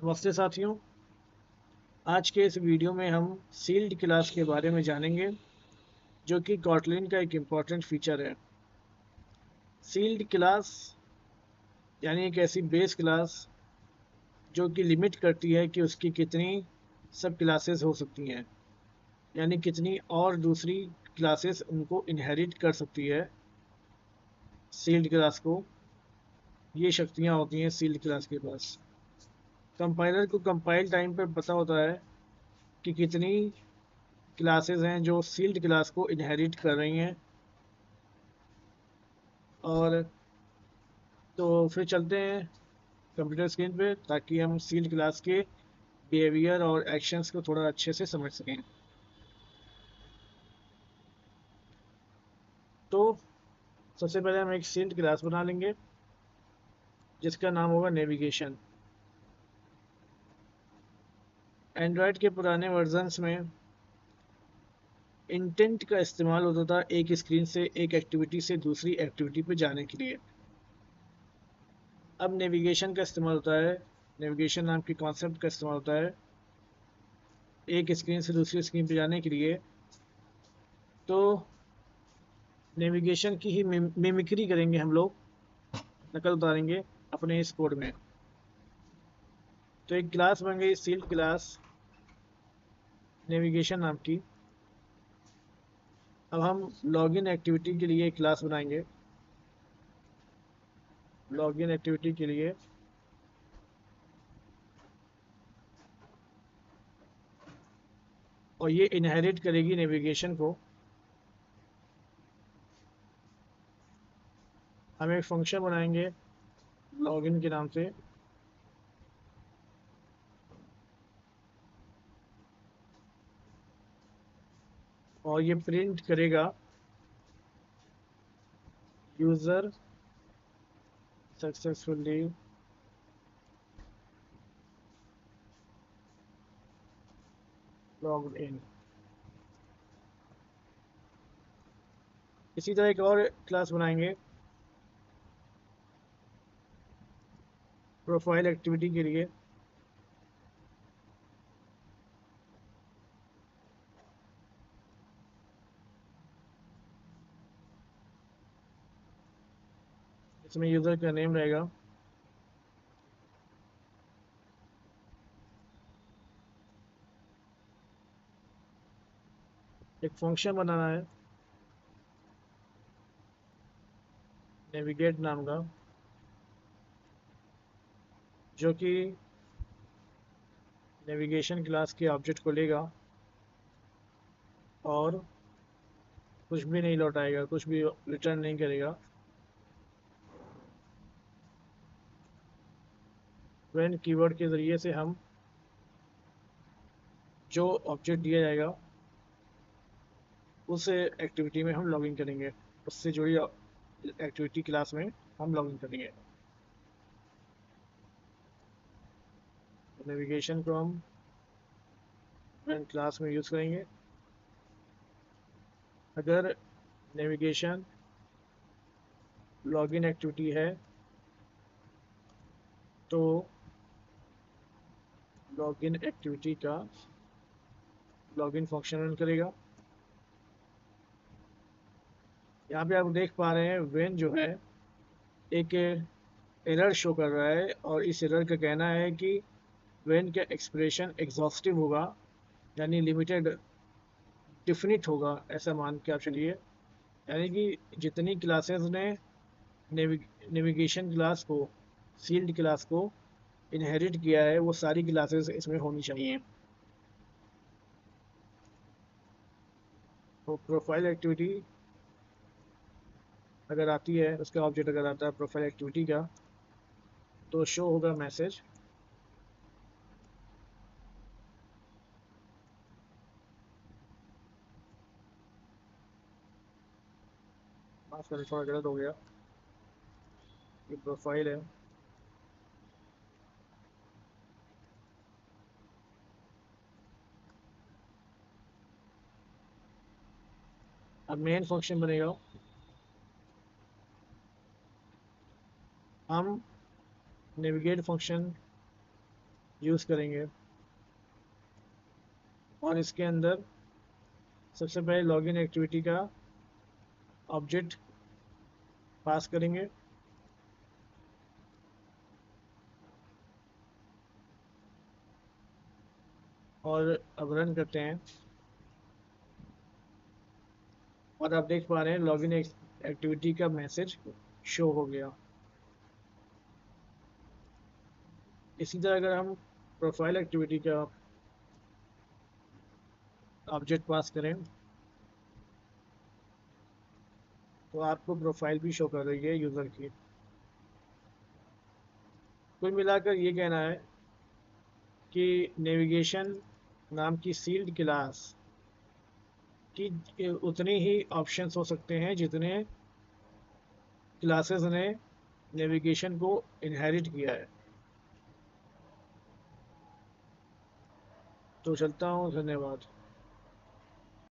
नमस्ते साथियों। आज के इस वीडियो में हम सील्ड क्लास के बारे में जानेंगे, जो कि कॉटलिन का एक इम्पॉर्टेंट फीचर है। सील्ड क्लास यानी एक ऐसी बेस क्लास जो कि लिमिट करती है कि उसकी कितनी सब क्लासेस हो सकती हैं, यानी कितनी और दूसरी क्लासेस उनको इनहेरिट कर सकती है। सील्ड क्लास को ये शक्तियाँ होती हैं सील्ड क्लास के पास। कंपाइलर को कंपाइल टाइम पर पता होता है कि कितनी क्लासेस हैं जो सील्ड क्लास को इनहेरिट कर रही हैं। और तो फिर चलते हैं कंप्यूटर स्क्रीन पे, ताकि हम सील्ड क्लास के बिहेवियर और एक्शंस को थोड़ा अच्छे से समझ सकें। तो सबसे पहले हम एक सील्ड क्लास बना लेंगे जिसका नाम होगा नेविगेशन। एंड्रॉयड के पुराने वर्जन्स में इंटेंट का इस्तेमाल होता था एक स्क्रीन से एक एक्टिविटी से दूसरी एक्टिविटी पे जाने के लिए। अब नेविगेशन का इस्तेमाल होता है, नेविगेशन नाम के कॉन्सेप्ट का इस्तेमाल होता है एक स्क्रीन से दूसरी स्क्रीन पे जाने के लिए। तो नेविगेशन की ही मिमिक्री करेंगे हम लोग, नकल उतारेंगे अपने इस कोड में। तो एक क्लास बन गई सील्ड क्लास नेविगेशन नाम की। अब हम लॉगिन एक्टिविटी के लिए एक क्लास बनाएंगे। लॉगिन एक्टिविटी के लिए और ये इनहेरिट करेगी नेविगेशन को। हम एक फंक्शन बनाएंगे लॉगिन के नाम से, और ये प्रिंट करेगा यूज़र सक्सेसफुली लॉग्ड इन। इसी तरह एक और क्लास बनाएंगे प्रोफाइल एक्टिविटी के लिए। इसमें यूज़र का नेम रहेगा, एक फंक्शन बनाना है नेविगेट नाम का, जो कि नेविगेशन क्लास के ऑब्जेक्ट को लेगा और कुछ भी नहीं लौटाएगा, कुछ भी रिटर्न नहीं करेगा। व्हेन कीवर्ड के ज़रिए से हम जो ऑब्जेक्ट दिया जाएगा उस एक्टिविटी में हम लॉगिन करेंगे, उससे जुड़ी एक्टिविटी क्लास में हम लॉगिन करेंगे। नेविगेशन को हम व्हेन क्लास में यूज़ करेंगे। अगर नेविगेशन लॉगिन एक्टिविटी है तो लॉगिन एक्टिविटी का लॉगिन फंक्शन रन करेगा। यहाँ पे आप देख पा रहे हैं व्हेन जो है एक एरर शो कर रहा है, और इस एरर का कहना है कि व्हेन का एक्सप्रेशन एग्जॉस्टिव होगा, यानी लिमिटेड डिफिनिट होगा, ऐसा मान के आप चलिए। यानी कि जितनी क्लासेस ने नेविगेशन क्लास को, सील्ड क्लास को इनहेरिट किया है, वो सारी क्लासेस इसमें होनी चाहिए। तो प्रोफाइल एक्टिविटी अगर आती है, उसका ऑब्जेक्ट अगर आता है प्रोफाइल एक्टिविटी का, तो शो होगा मैसेज माफ करें थोड़ा गलत हो गया, ये प्रोफाइल है। अब मेन फंक्शन बनेगा, हम नेविगेट फंक्शन यूज़ करेंगे। और इसके अंदर सबसे पहले लॉगिन एक्टिविटी का ऑब्जेक्ट पास करेंगे। और अब रन करते हैं और आप देख पा रहे हैं लॉगिन एक्टिविटी का मैसेज शो हो गया। इसी तरह अगर हम प्रोफाइल एक्टिविटी का ऑब्जेक्ट पास करें तो आपको प्रोफाइल भी शो कर रही है यूज़र की। कुल मिलाकर ये कहना है कि नेविगेशन नाम की सील्ड क्लास की उतनी ही ऑप्शंस हो सकते हैं जितने क्लासेस ने नेविगेशन को इनहेरिट किया है। तो चलता हूँ, धन्यवाद।